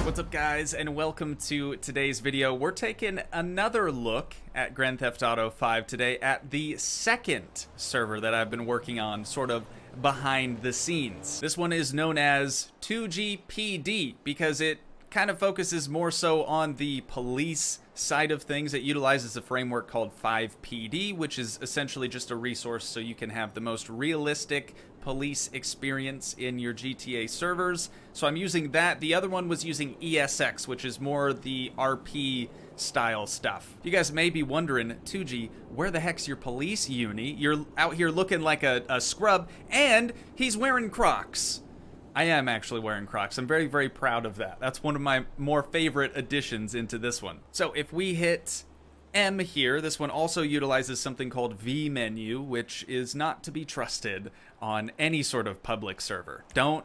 What's up, guys, and welcome to today's video. We're taking another look at Grand Theft Auto 5 today at the second server that I've been working on, sort of behind the scenes. This one is known as Toogii PD because it kind of focuses more so on the police side of things. It utilizes a framework called FivePD, which is essentially just a resource so you can have the most realistic police experience in your GTA servers. So I'm using that. The other one was using ESX, which is more the RP style stuff. You guys may be wondering, Toogii, where the heck's your police uni? You're out here looking like a scrub, and he's wearing Crocs. I am actually wearing Crocs. I'm very, very proud of that. That's one of my more favorite additions into this one. So if we hit M here, this one also utilizes something called vMenu, which is not to be trusted on any sort of public server. Don't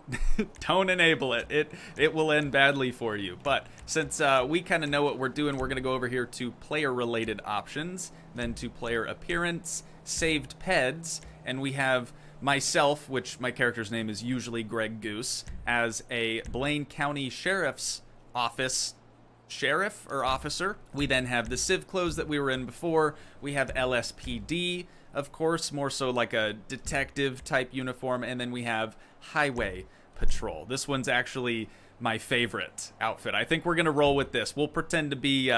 enable it. It will end badly for you. But since we kind of know what we're doing, we're going to go over here to player-related options, then to player appearance, saved peds, and we have myself, which my character's name is usually Greg Goose, as a Blaine County Sheriff's Office sheriff or officer. We then have the civ clothes that we were in before. We have LSPD, of course, more so like a detective type uniform, and then we have highway patrol. This one's actually my favorite outfit. I think we're gonna roll with this. We'll pretend to be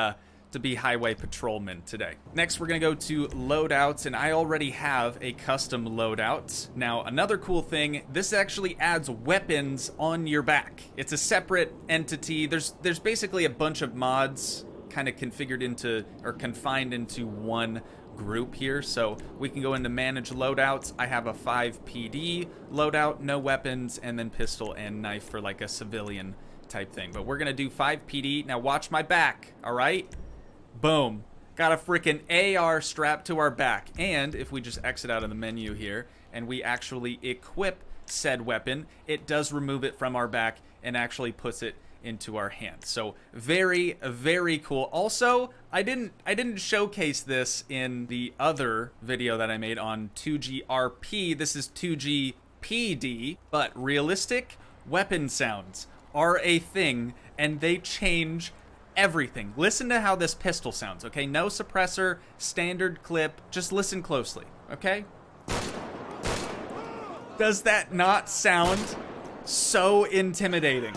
highway patrolmen today. Next, we're gonna go to loadouts, and I already have a custom loadout. Now, another cool thing, this actually adds weapons on your back. It's a separate entity. There's basically a bunch of mods kind of configured into or confined into one group here. So we can go into manage loadouts. I have a FivePD loadout, no weapons, and then pistol and knife for like a civilian type thing. But we're gonna do FivePD. Now watch my back, all right? Boom. Got a freaking AR strapped to our back. And if we just exit out of the menu here and we actually equip said weapon, it does remove it from our back and actually puts it into our hand. So very, very cool. Also, I didn't showcase this in the other video that I made on Toogii RP. This is Toogii PD, but realistic weapon sounds are a thing, and they change everything. Listen to how this pistol sounds, okay? No suppressor, standard clip. Just listen closely, okay? Does that not sound so intimidating?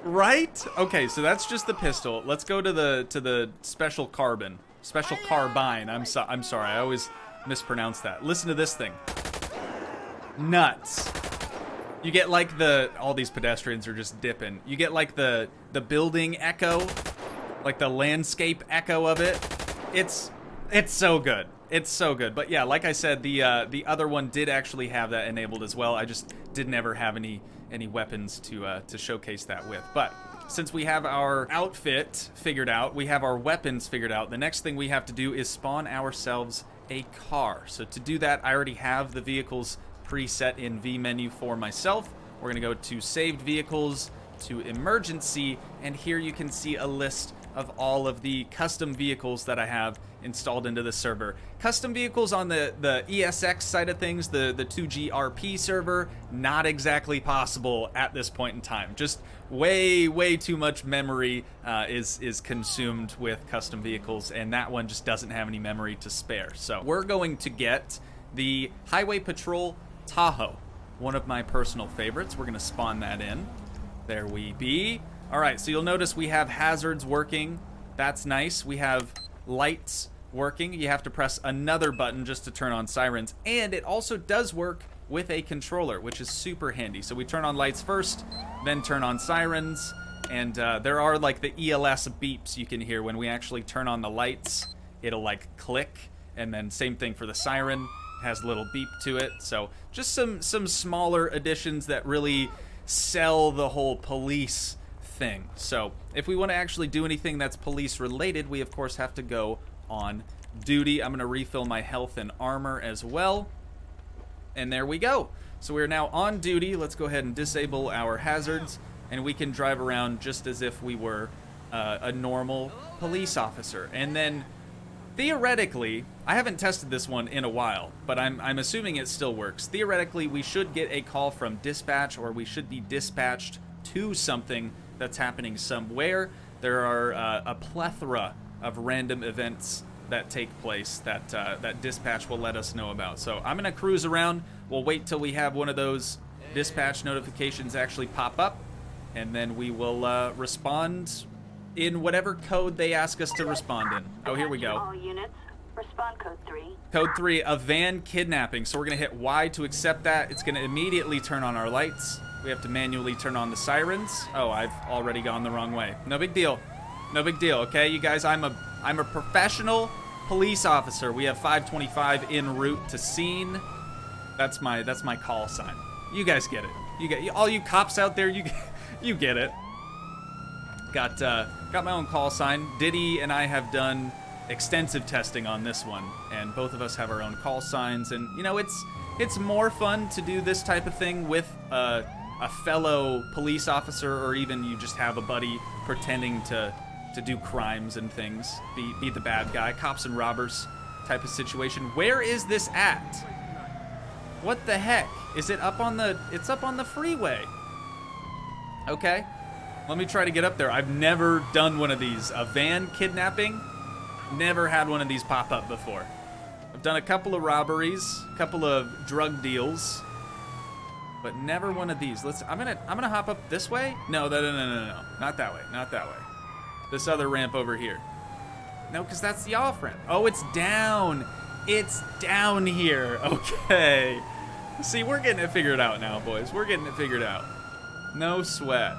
Right? Okay, so that's just the pistol. Let's go to the special carbine. Special carbine. I'm sorry. I always mispronounce that. Listen to this thing. Nuts. You get like all these pedestrians are just dipping. You get like the building echo, like the landscape echo of it. It's so good. It's so good. But yeah, like I said, the other one did actually have that enabled as well. I just didn't ever have any weapons to showcase that with. But since we have our outfit figured out, we have our weapons figured out, the next thing we have to do is spawn ourselves a car. So to do that, I already have the vehicles preset in vMenu for myself. We're gonna go to saved vehicles, to emergency, and here you can see a list of all of the custom vehicles that I have installed into the server. Custom vehicles on the ESX side of things, the Toogii RP server, not exactly possible at this point in time. Just way too much memory is consumed with custom vehicles, and that one just doesn't have any memory to spare. So we're going to get the Highway Patrol Tahoe, one of my personal favorites. We're gonna spawn that in. There we be. All right, so you'll notice we have hazards working. That's nice. We have lights working. You have to press another button just to turn on sirens. And it also does work with a controller, which is super handy. So we turn on lights first, then turn on sirens. And there are like the ELS beeps you can hear when we actually turn on the lights. It'll like click, and then same thing for the siren. It has a little beep to it. So just some smaller additions that really sell the whole police thing. So if we want to actually do anything that's police related, we of course have to go on duty. I'm going to refill my health and armor as well. And there we go. So we're now on duty. Let's go ahead and disable our hazards, and we can drive around just as if we were a normal police officer. And then theoretically, I haven't tested this one in a while, but I'm assuming it still works. Theoretically, we should get a call from dispatch, or we should be dispatched to something that's happening somewhere. There are a plethora of random events that take place that that dispatch will let us know about. So I'm gonna cruise around. We'll wait till we have one of those dispatch notifications actually pop up, and then we will respond in whatever code they ask us to respond in. Oh, here we go. All units, respond code 3. Code 3, a van kidnapping. So we're gonna hit Y to accept that. It's gonna immediately turn on our lights. We have to manually turn on the sirens. Oh, I've already gone the wrong way. No big deal. No big deal, okay? You guys, I'm a professional police officer. We have 525 en route to scene. That's my call sign. You guys get it. You get all you cops out there, you get it. Got my own call sign. Diddy and I have done extensive testing on this one, and both of us have our own call signs, and you know, it's more fun to do this type of thing with a fellow police officer, or even you just have a buddy pretending to do crimes and things, be the bad guy, cops and robbers type of situation. Where is this at? What the heck? Is it up on the, it's up on the freeway. Okay, let me try to get up there. I've never done one of these. A van kidnapping? Never had one of these pop up before. I've done a couple of robberies, a couple of drug deals, but never one of these. I'm gonna hop up this way? No, no. Not that way, not that way. This other ramp over here. No, because that's the off ramp. Oh, it's down. It's down here. Okay. See, we're getting it figured out now, boys. We're getting it figured out. No sweat.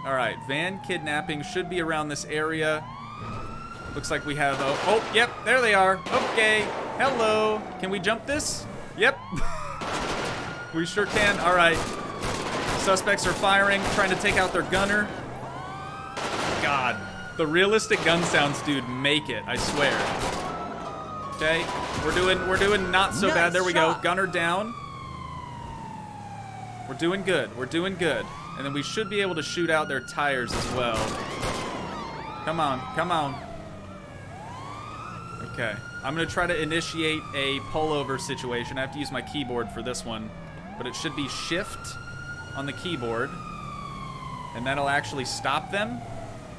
All right, van kidnapping should be around this area. Looks like we have, oh, yep, there they are. Okay, hello. Can we jump this? Yep. We sure can. All right. Suspects are firing, trying to take out their gunner. God, the realistic gun sounds, dude, make it, I swear. Okay, we're doing not so bad. There we go. Gunner down. We're doing good. We're doing good. And then we should be able to shoot out their tires as well. Come on, come on. Okay, I'm gonna try to initiate a pullover situation. I have to use my keyboard for this one, but it should be shift on the keyboard, and that'll actually stop them.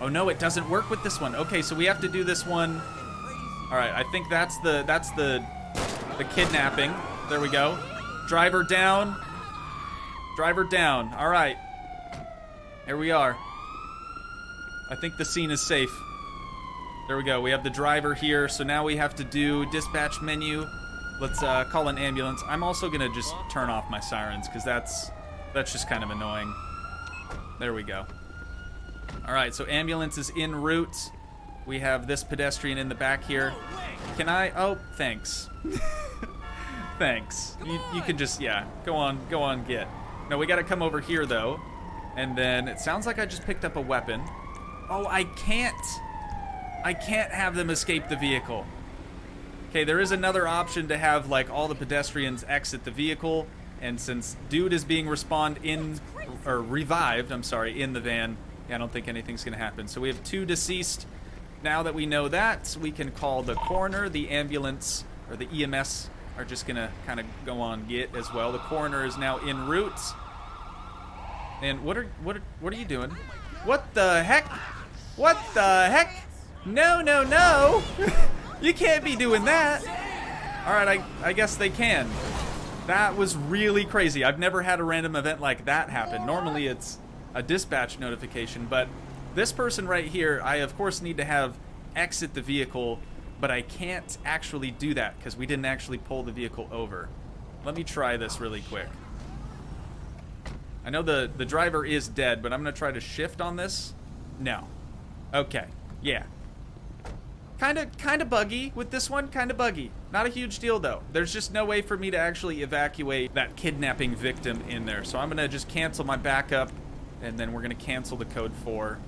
Oh no, it doesn't work with this one. Okay, so we have to do this one. All right, I think that's the kidnapping. There we go. Driver down. Driver down. All right. Here we are. I think the scene is safe. There we go. We have the driver here, so now we have to do dispatch menu. Let's call an ambulance. I'm also gonna just turn off my sirens because that's just kind of annoying. There we go. All right, so ambulance is en route. We have this pedestrian in the back here. Can I? Oh, thanks. Thanks. You can just, yeah, go on, get. No, we gotta come over here though. And then it sounds like I just picked up a weapon. Oh, I can't have them escape the vehicle. Okay, there is another option to have like all the pedestrians exit the vehicle, and since dude is being revived, I'm sorry, in the van, yeah, I don't think anything's gonna happen. So we have 2 deceased. Now that we know that, we can call the coroner. The ambulance or the EMS are just gonna kind of go on get as well. The coroner is now en route. And what are you doing? What the heck? What the heck? No, no, no! You can't be doing that. All right, I guess they can. That was really crazy. I've never had a random event like that happen. Normally it's a dispatch notification, but this person right here, I of course need to have exit the vehicle, but I can't actually do that because we didn't actually pull the vehicle over. Let me try this really quick. I know the driver is dead, but I'm gonna try to shift on this. No. Okay. Yeah. Kinda buggy with this one, kinda buggy. Not a huge deal though. There's just no way for me to actually evacuate that kidnapping victim in there. So I'm gonna just cancel my backup, and then we're gonna cancel the code 4,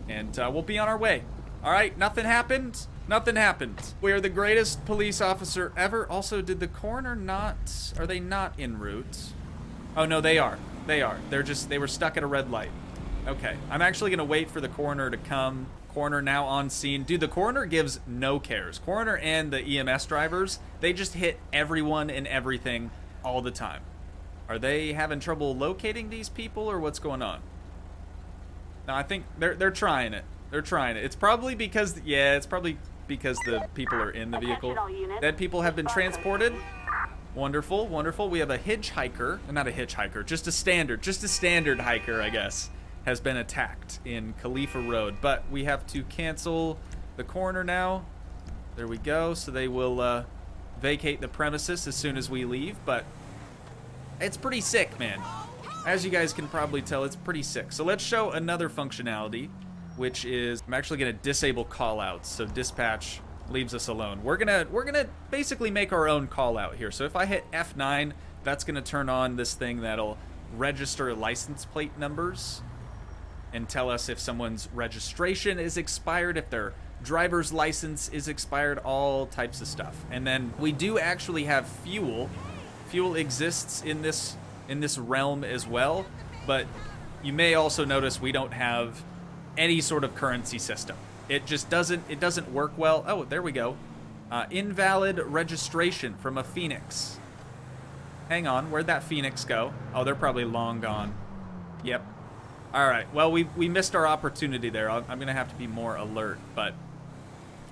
and we'll be on our way. All right, nothing happened. Nothing happened. We are the greatest police officer ever. Also, did the coroner not, are they not en route? Oh no, they are. They are. They were stuck at a red light. Okay, I'm actually gonna wait for the coroner to come. Coroner now on scene. Dude, the coroner gives no cares. Coroner and the EMS drivers, they just hit everyone and everything all the time. Are they having trouble locating these people, or what's going on? No, I think they're trying it. They're trying it. It's probably because, yeah, it's probably because the people are in the vehicle. Dead people have been transported. Wonderful, wonderful. We have a hitchhiker, not a hitchhiker, just a standard hiker, I guess, has been attacked in Khalifa Road. But we have to cancel the coroner now. There we go. So they will vacate the premises as soon as we leave. But it's pretty sick, man. As you guys can probably tell, it's pretty sick. So let's show another functionality, which is I'm actually going to disable callouts. So dispatch leaves us alone. We're gonna basically make our own call out here. So if I hit F9, that's gonna turn on this thing that'll register license plate numbers and tell us if someone's registration is expired, if their driver's license is expired, all types of stuff. And then we do actually have fuel. Fuel exists in this realm as well, but you may also notice we don't have any sort of currency system. It just doesn't work well. Oh, there we go. Invalid registration from a Phoenix. Hang on, where'd that Phoenix go? Oh, they're probably long gone. Yep. All right, well, we missed our opportunity there. I'm gonna have to be more alert, but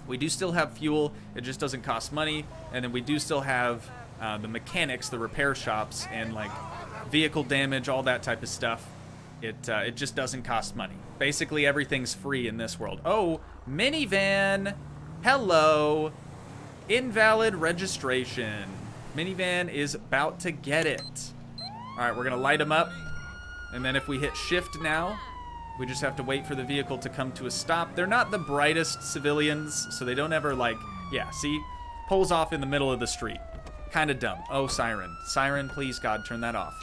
we do still have fuel. It just doesn't cost money. And then we do still have the mechanics, the repair shops, and like vehicle damage, all that type of stuff. It just doesn't cost money. Basically, everything's free in this world. Oh, minivan. Hello. Invalid registration. Minivan is about to get it. All right, we're going to light them up. And then if we hit shift now, we just have to wait for the vehicle to come to a stop. They're not the brightest civilians, so they don't ever like, yeah, see? Pulls off in the middle of the street. Kind of dumb. Oh, siren. Siren, please, God, turn that off.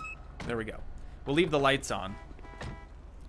There we go. We'll leave the lights on.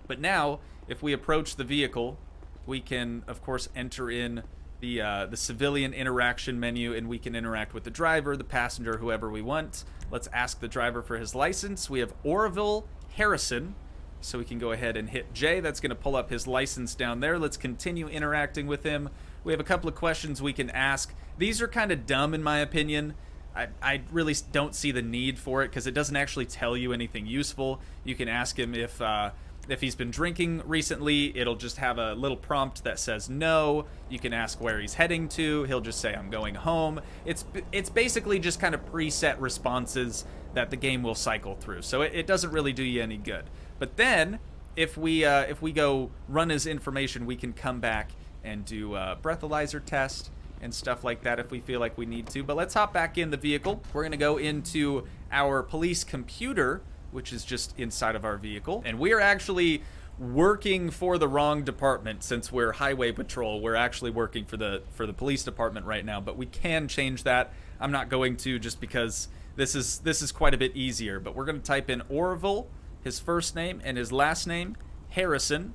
But now, if we approach the vehicle, we can, of course, enter in the civilian interaction menu, and we can interact with the driver, the passenger, whoever we want. Let's ask the driver for his license. We have Orville Harrison, so we can go ahead and hit J. That's going to pull up his license down there. Let's continue interacting with him. We have a couple of questions we can ask. These are kind of dumb, in my opinion. I really don't see the need for it because it doesn't actually tell you anything useful. You can ask him if he's been drinking recently. It'll just have a little prompt that says no. You can ask where he's heading to. He'll just say, I'm going home. It's basically just kind of preset responses that the game will cycle through. So it doesn't really do you any good. But then if we go run his information, we can come back and do a breathalyzer test and stuff like that if we feel like we need to. But let's hop back in the vehicle. We're gonna go into our police computer, which is just inside of our vehicle. And we are actually working for the wrong department since we're highway patrol. We're actually working for the police department right now, but we can change that. I'm not going to just because this is quite a bit easier, but we're gonna type in Orville, his first name, and his last name, Harrison.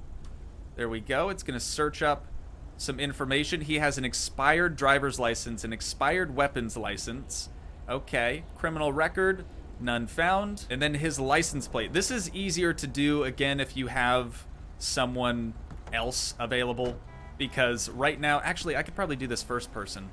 There we go. It's gonna search up some information. He has an expired driver's license, an expired weapons license. Okay, criminal record, none found. And then his license plate. This is easier to do, again, if you have someone else available. Because right now, actually, I could probably do this first person.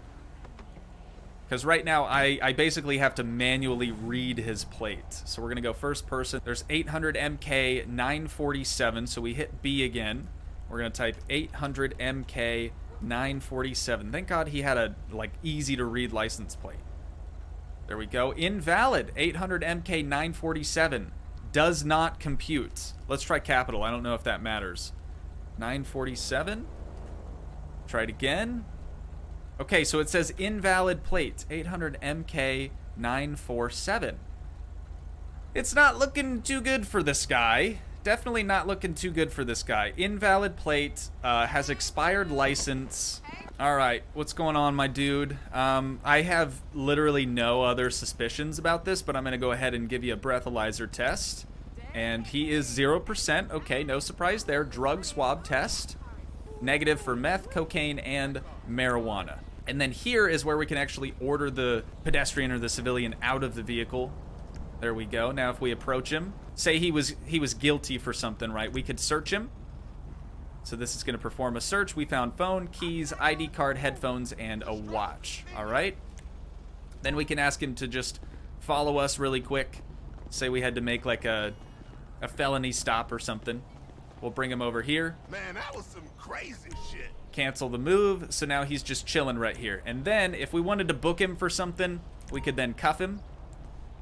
Because right now, I basically have to manually read his plate. So we're going to go first person. There's 800 MK 947, so we hit B again. We're going to type 800 MK 947. Thank God he had a, like, easy-to-read license plate. There we go. Invalid. 800 MK 947. Does not compute. Let's try capital. I don't know if that matters. 947. Try it again. Okay, so it says invalid plate. 800 MK 947. It's not looking too good for this guy. Definitely not looking too good for this guy. Invalid plate, has expired license. All right, what's going on, my dude? I have literally no other suspicions about this, but I'm gonna go ahead and give you a breathalyzer test. And he is 0%. Okay, no surprise there. Drug swab test. Negative for meth, cocaine, and marijuana. And then here is where we can actually order the pedestrian or the civilian out of the vehicle. There we go. Now if we approach him, say he was guilty for something, right? We could search him. So this is going to perform a search. We found phone, keys, ID card, headphones, and a watch. All right. Then we can ask him to just follow us really quick. Say we had to make like a felony stop or something. We'll bring him over here. Man, that was some crazy shit. Cancel the move, so now he's just chilling right here. And then, if we wanted to book him for something, we could then cuff him.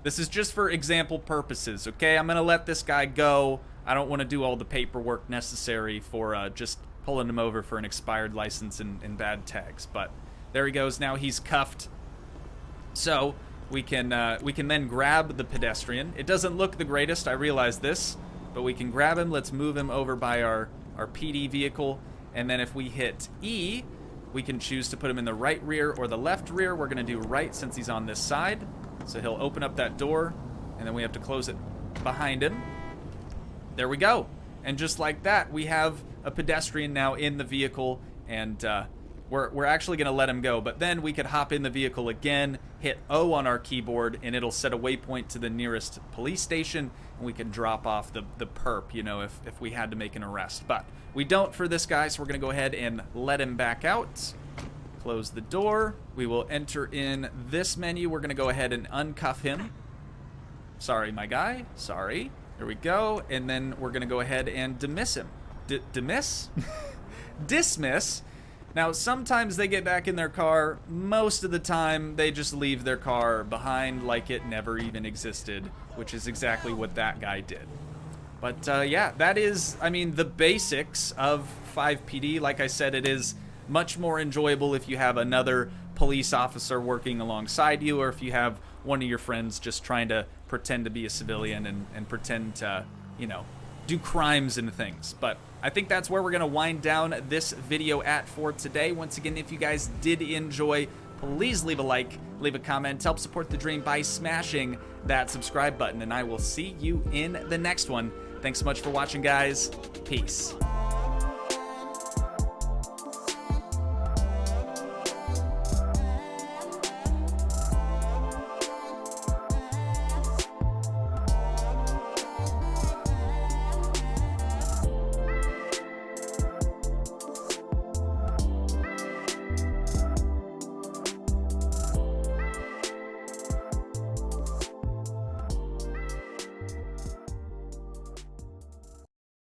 This is just for example purposes, okay? I'm gonna let this guy go. I don't want to do all the paperwork necessary for just pulling him over for an expired license and bad tags. But there he goes. Now he's cuffed. So we can then grab the pedestrian. It doesn't look the greatest, I realize this, but we can grab him. Let's move him over by our PD vehicle. And then if we hit E, we can choose to put him in the right rear or the left rear. We're going to do right since he's on this side. So he'll open up that door, and then we have to close it behind him. There we go. And just like that, we have a pedestrian now in the vehicle, and we're actually going to let him go. But then we could hop in the vehicle again, hit O on our keyboard, and it'll set a waypoint to the nearest police station, and we can drop off the perp, you know, if we had to make an arrest. But we don't for this guy, so we're going to go ahead and let him back out. Close the door. We will enter in this menu. We're going to go ahead and uncuff him. Sorry, my guy. Sorry. There we go. And then we're going to go ahead and dismiss him. Dismiss? Dismiss. Now, sometimes they get back in their car. Most of the time, they just leave their car behind like it never even existed, which is exactly what that guy did. But yeah, that is, I mean, the basics of FivePD. Like I said, it is much more enjoyable if you have another police officer working alongside you, or if you have one of your friends just trying to pretend to be a civilian and pretend to, you know, do crimes and things. But I think that's where we're going to wind down this video at for today. Once again, if you guys did enjoy, please leave a like, leave a comment, help support the dream by smashing that subscribe button, and I will see you in the next one. Thanks so much for watching, guys. Peace.